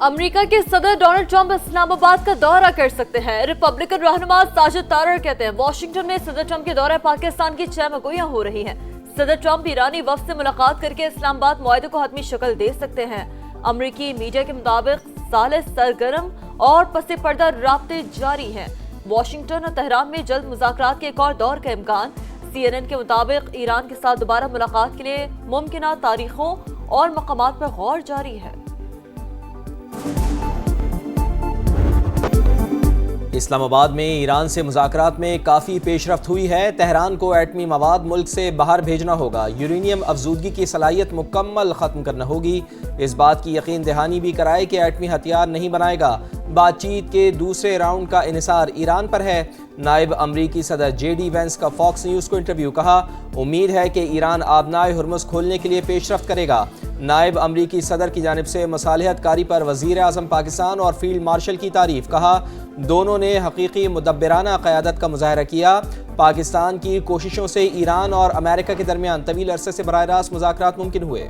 امریکہ کے صدر Donald Trump اسلام آباد کا دورہ کر سکتے ہیں۔ ریپبلکن رہنما ساجد طارڑ کہتے ہیں واشنگٹن میں صدر ٹرمپ کے دورہ پاکستان کی 6 مگویاں ہو رہی ہیں۔ صدر ٹرمپ ایرانی وفد سے ملاقات کر کے اسلام آباد معاہدے کو حتمی شکل دے سکتے ہیں۔ امریکی میڈیا کے مطابق ثالث سرگرم اور پس پردہ رابطے جاری ہیں۔ واشنگٹن اور تہران میں جلد مذاکرات کے ایک اور دور کا امکان۔ CNN کے مطابق ایران کے ساتھ دوبارہ ملاقات کے لیے ممکنہ تاریخوں اور مقامات پر غور جاری ہے۔ اسلام آباد میں ایران سے مذاکرات میں کافی پیش رفت ہوئی ہے۔ تہران کو ایٹمی مواد ملک سے باہر بھیجنا ہوگا، یورینیم افزودگی کی صلاحیت مکمل ختم کرنا ہوگی۔ اس بات کی یقین دہانی بھی کرائے کہ ایٹمی ہتھیار نہیں بنائے گا۔ بات چیت کے دوسرے راؤنڈ کا انحصار ایران پر ہے۔ نائب امریکی صدر JD وینس کا فاکس نیوز کو انٹرویو، کہا امید ہے کہ ایران آبنائے ہرمز کھولنے کے لیے پیش رفت کرے گا۔ نائب امریکی صدر کی جانب سے مصالحت کاری پر وزیر اعظم پاکستان اور فیلڈ مارشل کی تعریف، کہا دونوں نے حقیقی مدبرانہ قیادت کا مظاہرہ کیا۔ پاکستان کی کوششوں سے ایران اور امریکہ کے درمیان طویل عرصے سے براہ راست مذاکرات ممکن ہوئے۔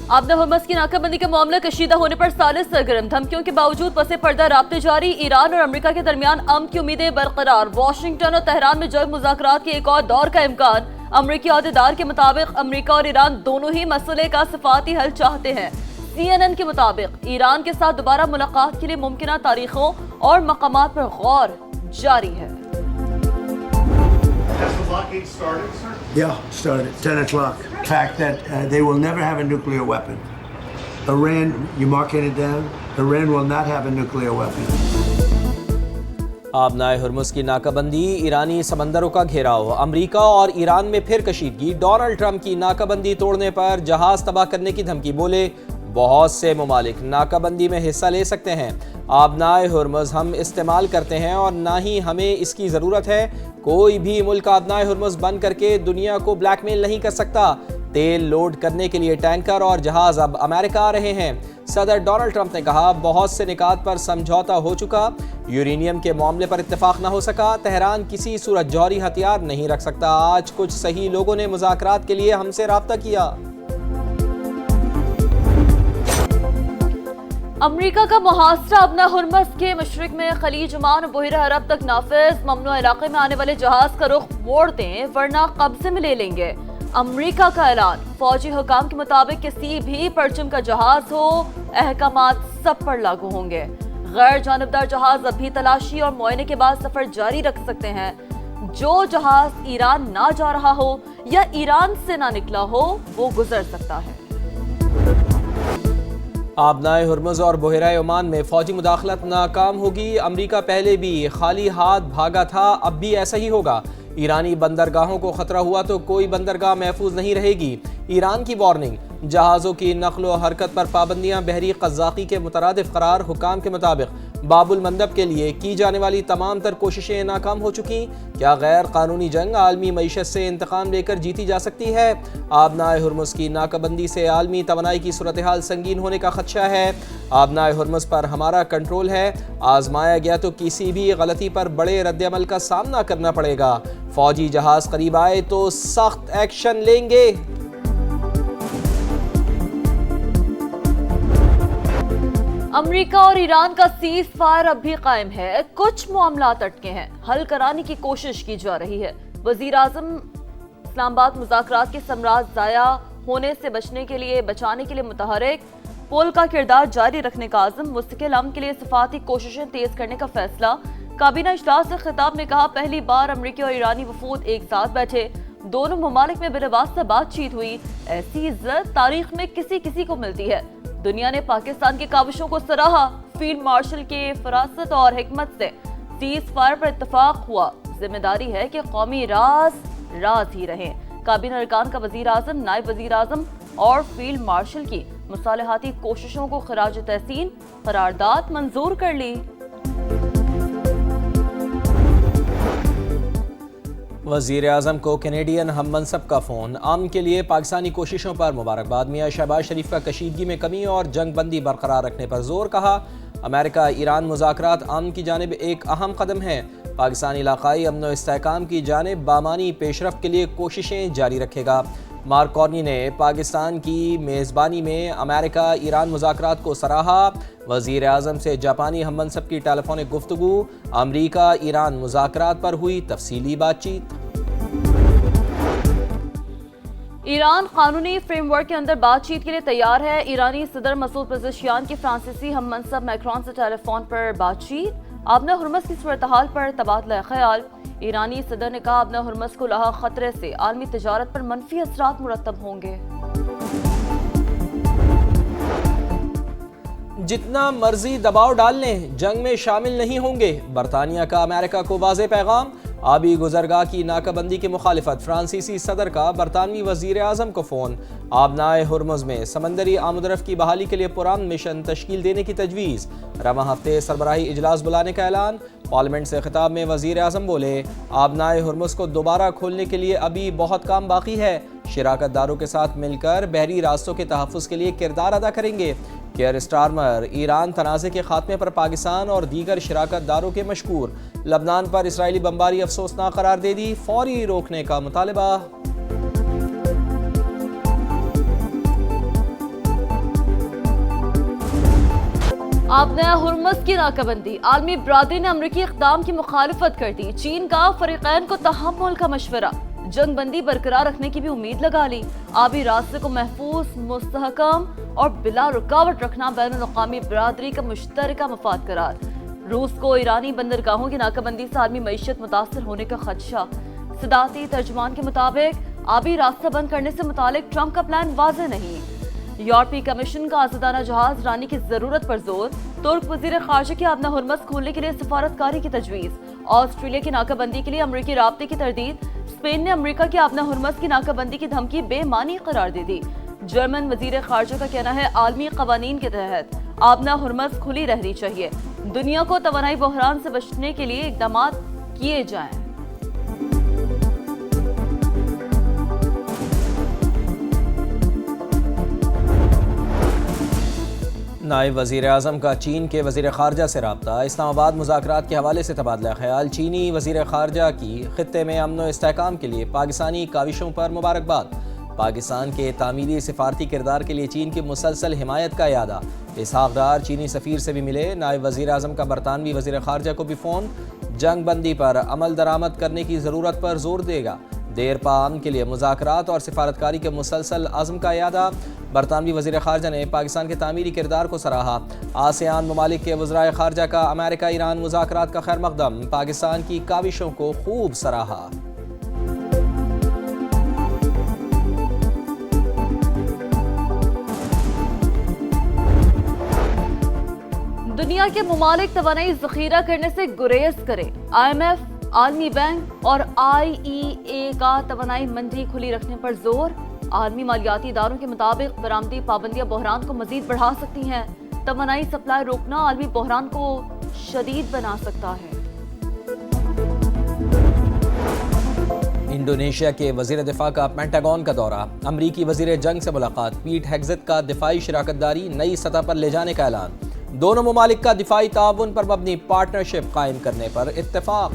آبدہ ہرمز کی ناکہ بندی کا معاملہ کشیدہ ہونے پر ثالث سرگرم، دھمکیوں کے باوجود پس پردہ رابطے جاری۔ ایران اور امریکہ کے درمیان امن کی امیدیں برقرار۔ واشنگٹن اور تہران میں جلد مذاکرات کے ایک اور دور کا امکان۔ امریکی عہدیدار کے مطابق امریکہ اور ایران دونوں ہی مسئلے کا سفارتی حل چاہتے ہیں۔ CNN کے مطابق ایران کے ساتھ دوبارہ ملاقات کے لیے ممکنہ تاریخوں اور مقامات پر غور جاری ہے۔ Yeah, started 10 o'clock. The fact that they will never have a nuclear weapon. Iran, you marking it down? Iran will not have a nuclear weapon. آبنائے ہرمز کی ناکہ بندی، ایرانی سمندروں کا گھیراؤ، امریکہ اور ایران میں پھر کشیدگی۔ ڈونلڈ ٹرمپ کی ناکہ بندی توڑنے پر جہاز تباہ کرنے کی دھمکی، بولے بہت سے ممالک ناکہ بندی میں حصہ لے سکتے ہیں۔ آبنائے ہرمز ہم استعمال کرتے ہیں اور نہ ہی ہمیں اس کی ضرورت ہے۔ کوئی بھی ملک آبنائے ہرمز بند کر کے دنیا کو بلیک میل نہیں کر سکتا۔ تیل لوڈ کرنے کے لیے ٹینکر اور جہاز اب امریکہ آ رہے ہیں۔ صدر ڈونلڈ ٹرمپ نے کہا بہت سے نکات پر سمجھوتا ہو چکا، یورینیم کے معاملے پر اتفاق نہ ہو سکا۔ تہران کسی صورت جوہری ہتھیار نہیں رکھ سکتا۔ آج کچھ صحیح لوگوں نے مذاکرات کے لیے ہم سے رابطہ کیا۔ امریکہ کا محاصرہ آبنائے ہرمز کے مشرق میں خلیج عمان اور بحیرہ عرب تک نافذ۔ ممنوع علاقے میں آنے والے جہاز کا رخ موڑ دیں ورنہ قبضے میں لے لیں گے۔ امریکہ کا اعلان، فوجی حکام کے مطابق کسی بھی پرچم کا جہاز ہو، احکامات سب پر لاگو ہوں گے۔ غیر جانبدار جہاز اب بھی تلاشی اور معائنے کے بعد سفر جاری رکھ سکتے ہیں۔ جو جہاز ایران نہ جا رہا ہو یا ایران سے نہ نکلا ہو وہ گزر سکتا ہے۔ آبنائے ہرمز اور بحیرہ عمان میں فوجی مداخلت ناکام ہوگی۔ امریکہ پہلے بھی خالی ہاتھ بھاگا تھا، اب بھی ایسا ہی ہوگا۔ ایرانی بندرگاہوں کو خطرہ ہوا تو کوئی بندرگاہ محفوظ نہیں رہے گی۔ ایران کی وارننگ، جہازوں کی نقل و حرکت پر پابندیاں بحری قزاقی کے مترادف قرار۔ حکام کے مطابق باب المندب کے لیے کی جانے والی تمام تر کوششیں ناکام ہو چکی۔ کیا غیر قانونی جنگ عالمی معیشت سے انتقام لے کر جیتی جا سکتی ہے؟ آبنائے ہرمز کی ناکہ بندی سے عالمی توانائی کی صورتحال سنگین ہونے کا خدشہ ہے۔ آبنائے ہرمز پر ہمارا کنٹرول ہے، آزمایا گیا تو کسی بھی غلطی پر بڑے رد عمل کا سامنا کرنا پڑے گا۔ فوجی جہاز قریب آئے تو سخت ایکشن لیں گے۔ امریکہ اور ایران کا سیز فائر اب بھی قائم ہے، کچھ معاملات اٹکے ہیں، حل کرانے کی کوشش کی جا رہی ہے۔ وزیر اعظم اسلام آباد مذاکرات کے ثمرات ضائع ہونے سے بچانے کے لیے متحرک، پول کا کردار جاری رکھنے کا عزم، مستقل امن کے لیے سفارتی کوششیں تیز کرنے کا فیصلہ۔ کابینہ اجلاس سے خطاب میں کہا پہلی بار امریکی اور ایرانی وفود ایک ساتھ بیٹھے، دونوں ممالک میں بلا واسطہ بات چیت ہوئی۔ ایسی عزت تاریخ میں کسی کو ملتی ہے۔ دنیا نے پاکستان کی کاوشوں کو سراہا، فیلڈ مارشل کے فراست اور حکمت سے سیز فائر پر اتفاق ہوا۔ ذمہ داری ہے کہ قومی راز ہی رہیں۔ کابینہ ارکان کا وزیر اعظم، نائب وزیر اعظم اور فیلڈ مارشل کی مصالحاتی کوششوں کو خراج تحسین، قرارداد منظور کر لی۔ وزیر اعظم کو کینیڈین ہم منصب کا فون، امن کے لیے پاکستانی کوششوں پر مبارکباد۔ میاں شہباز شریف کا کشیدگی میں کمی اور جنگ بندی برقرار رکھنے پر زور، کہا امریکہ ایران مذاکرات امن کی جانب ایک اہم قدم ہے۔ پاکستانی علاقائی امن و استحکام کی جانب بامانی پیش رفت کے لیے کوششیں جاری رکھے گا۔ مارک کارنی نے پاکستان کی میزبانی میں امریکہ ایران مذاکرات کو سراہا۔ وزیر اعظم سے جاپانی ہم منصب کی ٹیلی فونک گفتگو، امریکہ ایران مذاکرات پر ہوئی تفصیلی بات چیت۔ ایران قانونی فریم ورک کے اندر بات چیت کے لیے تیار ہے۔ ایرانی صدر مسعود پزشکیان کی فرانسیسی ہم منصب میکرون سے ٹیلی فون پر بات چیت۔ آبنہ ہرمز کی صورتحال پر تبادلہ خیال۔ ایرانی صدر نے کہا آبنہ ہرمز کو لاحق خطرے سے عالمی تجارت پر منفی اثرات مرتب ہوں گے۔ جتنا مرضی دباؤ ڈال لیں، جنگ میں شامل نہیں ہوں گے، برطانیہ کا امریکہ کو واضح پیغام۔ آبی گزرگاہ کی ناکہ بندی کی مخالفت، فرانسیسی صدر کا برطانوی وزیر اعظم کو فون۔ آبنائے ہرمز میں سمندری آمد و رفت کی بحالی کے لیے پرامن مشن تشکیل دینے کی تجویز۔ رواں ہفتے سربراہی اجلاس بلانے کا اعلان۔ پارلیمنٹ سے خطاب میں وزیر اعظم بولے، آبنائے ہرمز کو دوبارہ کھولنے کے لیے ابھی بہت کام باقی ہے، شراکت داروں کے ساتھ مل کر بحری راستوں کے تحفظ کے لیے کردار ادا کریں گے۔ کیئر سٹارمر ایران تنازع کے خاتمے پر پاکستان اور دیگر شراکت داروں کے مشکور۔ لبنان پر اسرائیلی بمباری افسوسناک قرار دے دی، فوری روکنے کا مطالبہ۔ آبنہ ہرمز کی ناکہ بندی، عالمی برادری نے امریکی اقدام کی مخالفت کر دی۔ چین کا فریقین کو تحمل کا مشورہ، جنگ بندی برقرار رکھنے کی بھی امید لگا لی۔ آبی راستے کو محفوظ، مستحکم اور بلا رکاوٹ رکھنا بین الاقوامی برادری کا مشترکہ مفاد قرار۔ روس کو ایرانی بندرگاہوں کی ناکہ بندی سے عالمی معیشت متاثر ہونے کا خدشہ۔ صدارتی ترجمان کے مطابق آبی راستہ بند کرنے سے متعلق ٹرمپ کا پلان واضح نہیں۔ یورپی کمیشن کا آزادانہ جہاز رانی کی ضرورت پر زور۔ ترک وزیر خارجہ کی آبنہ ہرمز کھولنے کے لیے سفارتکاری کی تجویز۔ آسٹریلیا کی ناکہ بندی کے لیے امریکی رابطے کی تردید۔ اسپین نے امریکہ کی آبنہ ہرمز کی ناکہ بندی کی دھمکی بے معنی قرار دے دی۔ جرمن وزیر خارجہ کا کہنا ہے عالمی قوانین کے تحت آبنہ ہرمز کھلی رہنی چاہیے، دنیا کو توانائی بحران سے بچنے کے لیے اقدامات کیے جائیں۔ نائب وزیر اعظم کا چین کے وزیر خارجہ سے رابطہ۔ اسلام آباد مذاکرات کے حوالے سے تبادلہ خیال۔ چینی وزیر خارجہ کی خطے میں امن و استحکام کے لیے پاکستانی کاوشوں پر مبارکباد۔ پاکستان کے تعمیری سفارتی کردار کے لیے چین کی مسلسل حمایت کا اعادہ۔ اسحاق ڈار چینی سفیر سے بھی ملے۔ نائب وزیر اعظم کا برطانوی وزیر خارجہ کو بھی فون۔ جنگ بندی پر عمل درآمد کرنے کی ضرورت پر زور دے گا۔ دیر پا امن کے لیے مذاکرات اور سفارتکاری کے مسلسل عزم کا اعادہ۔ برطانوی وزیر خارجہ نے پاکستان کے تعمیری کردار کو سراہا۔ آسیان ممالک کے وزرائے خارجہ کا امریکہ ایران مذاکرات کا خیر مقدم، پاکستان کی کاوشوں کو خوب سراہا۔ دنیا کے ممالک توانائی ذخیرہ کرنے سے گریز کریں۔ IMF، عالمی بینک اور IEA کا توانائی منڈی کھلی رکھنے پر زور۔ عالمی مالیاتی اداروں کے مطابق برآمدی پابندیاں بحران کو مزید بڑھا سکتی ہیں۔ توانائی سپلائی روکنا عالمی بحران کو شدید بنا سکتا ہے۔ انڈونیشیا کے وزیر دفاع کا پینٹاگون کا دورہ۔ امریکی وزیر جنگ سے ملاقات۔ پیٹ ہیگزت کا دفاعی شراکت داری نئی سطح پر لے جانے کا اعلان۔ دونوں ممالک کا دفاعی تعاون پر مبنی پارٹنرشپ قائم کرنے پر اتفاق۔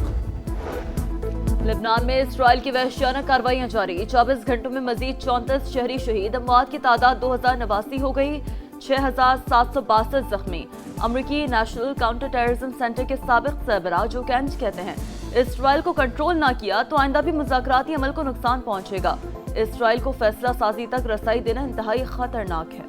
لبنان میں اسرائیل کی وحشیانہ کارروائیاں جاری۔ 24 گھنٹوں میں مزید 34 شہری شہید، اموات کی تعداد 2089 ہو گئی، 6762 زخمی۔ امریکی نیشنل کاؤنٹر ٹیررزم سینٹر کے سابق سربراہ جو کینٹ کہتے ہیں اسرائیل کو کنٹرول نہ کیا تو آئندہ بھی مذاکراتی عمل کو نقصان پہنچے گا۔ اسرائیل کو فیصلہ سازی تک رسائی دینا انتہائی خطرناک ہے۔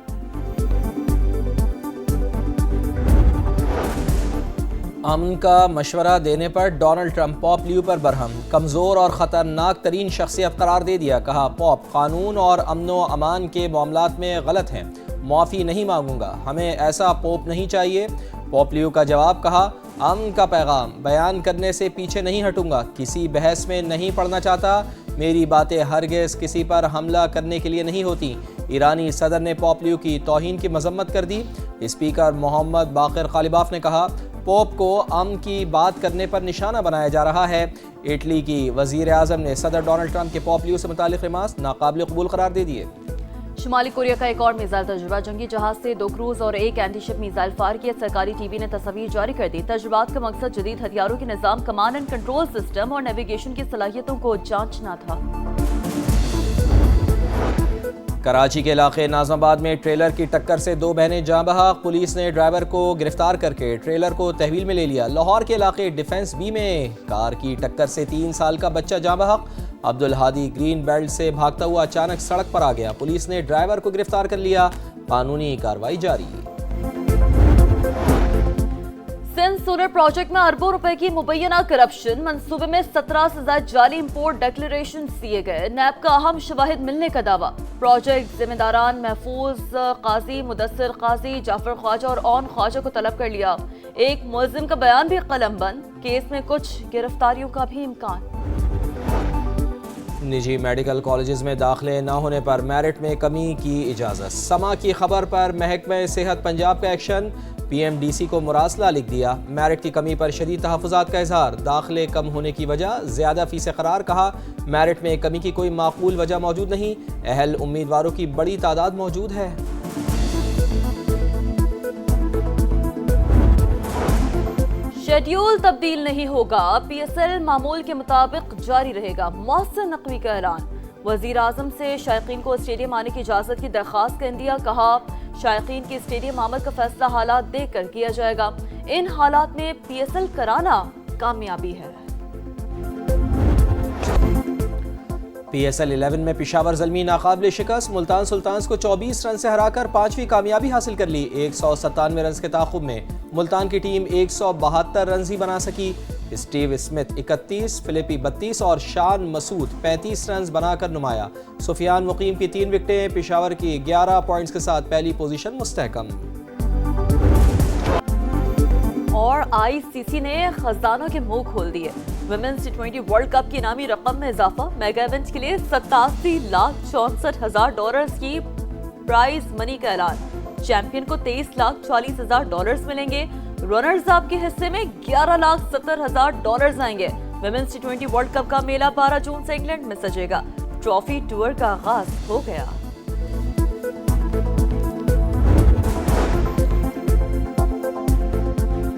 امن کا مشورہ دینے پر ڈونلڈ ٹرمپ پوپ لیو پر برہم۔ کمزور اور خطرناک ترین شخصیت قرار دے دیا۔ کہا پوپ قانون اور امن و امان کے معاملات میں غلط ہیں، معافی نہیں مانگوں گا، ہمیں ایسا پوپ نہیں چاہیے۔ پوپ لیو کا جواب، کہا امن کا پیغام بیان کرنے سے پیچھے نہیں ہٹوں گا، کسی بحث میں نہیں پڑنا چاہتا، میری باتیں ہرگز کسی پر حملہ کرنے کے لیے نہیں ہوتی۔ ایرانی صدر نے پوپ لیو کی توہین کی مذمت کر دی۔ اسپیکر محمد باقر قالیباف نے کہا پوپ کو امن کی بات کرنے پر نشانہ بنایا جا رہا ہے۔ اٹلی کی وزیر اعظم نے صدر ڈونلڈ ٹرمپ کے پوپ لیو سے متعلق ریمارکس ناقابل قبول قرار دے دیے۔ شمالی کوریا کا ایک اور میزائل تجربہ، جنگی جہاز سے 2 کروز اور 1 اینٹی شپ میزائل فائر کیے۔ سرکاری ٹی وی نے تصاویر جاری کر دی۔ تجربات کا مقصد جدید ہتھیاروں کے نظام، کمانڈ اینڈ کنٹرول سسٹم اور نیویگیشن کی صلاحیتوں کو جانچنا تھا۔ کراچی کے علاقے ناظم آباد میں ٹریلر کی ٹکر سے 2 بہنیں جاں بحق، پولیس نے ڈرائیور کو گرفتار کر کے ٹریلر کو تحویل میں لے لیا۔ لاہور کے علاقے ڈیفنس بی میں کار کی ٹکر سے 3 سال کا بچہ جاں بحق، عبدالہادی گرین بیلٹ سے بھاگتا ہوا اچانک سڑک پر آ گیا۔ پولیس نے ڈرائیور کو گرفتار کر لیا، قانونی کارروائی جاری۔ سندھ سولر پروجیکٹ میں اربوں روپے کی مبینہ کرپشن، منصوبے میں 17 سے زائد جعلی امپورٹ ڈکلیریشن دیے گئے۔ نیب کا اہم شواہد ملنے کا دعویٰ۔ پروجیکٹ ذمہ داران محفوظ قاضی، مدثر قاضی، جعفر خواجہ اور اون خواجہ کو طلب کر لیا۔ ایک ملزم کا بیان بھی قلم بند، کیس میں کچھ گرفتاریوں کا بھی امکان۔ نجی میڈیکل کالجز میں داخلے نہ ہونے پر میرٹ میں کمی کی اجازت۔ سما کی خبر پر محکمہ صحت پنجاب کا action, P M D C کو مراسلہ لکھ دیا۔ میرٹ کی کمی پر شدید تحفظات کا اظہار، داخلے کم ہونے کی وجہ زیادہ فیس قرار، کہا میرٹ میں کمی کی کوئی معقول وجہ موجود نہیں، اہل امیدواروں کی بڑی تعداد موجود ہے۔ شیڈیول تبدیل نہیں ہوگا، پی ایس ایل معمول کے مطابق جاری رہے گا، محسن نقوی کا اعلان۔ وزیر اعظم سے شائقین کو اسٹیڈیم آنے کی اجازت کی درخواست کا عندیہ، کہا شائقین کی اسٹیڈیم آمد کا فیصلہ حالات دیکھ کر کیا جائے گا، ان حالات میں پی ایس ایل کرانا کامیابی ہے۔ پی ایس ایل 11 میں پشاور زلمی ناقابل شکست، ملتان سلطانز کو 24 رن سے ہرا کر 5ویں کامیابی حاصل کر لی۔ 197 رنز کے تعاقب میں ملتان کی ٹیم 172 رنز ہی بنا سکی۔ اسٹیو اسمتھ 31، فلپی 32 اور شان مسعود 35 رنز بنا کر نمایاں۔ سفیان مقیم کی 3 وکٹیں، پشاور کی 11 پوائنٹس کے ساتھ پہلی پوزیشن مستحکم۔ اور آئی سی سی نے خزانوں کے منہ کھول دیے، ویمنز ٹی20 ورلڈ کپ کی انعامی رقم میں اضافہ، میگا ایونٹ کے لیے $87,64,000 کی پرائز منی کا اعلان، چیمپئن کو $23,40,000 ملیں گے، رنرز اپ کے حصے میں $11,70,000 آئیں گے۔ ویمنز ٹی20 ورلڈ کپ کا میلہ 12 جون سے انگلینڈ میں سجے گا، ٹرافی ٹور کا آغاز ہو گیا۔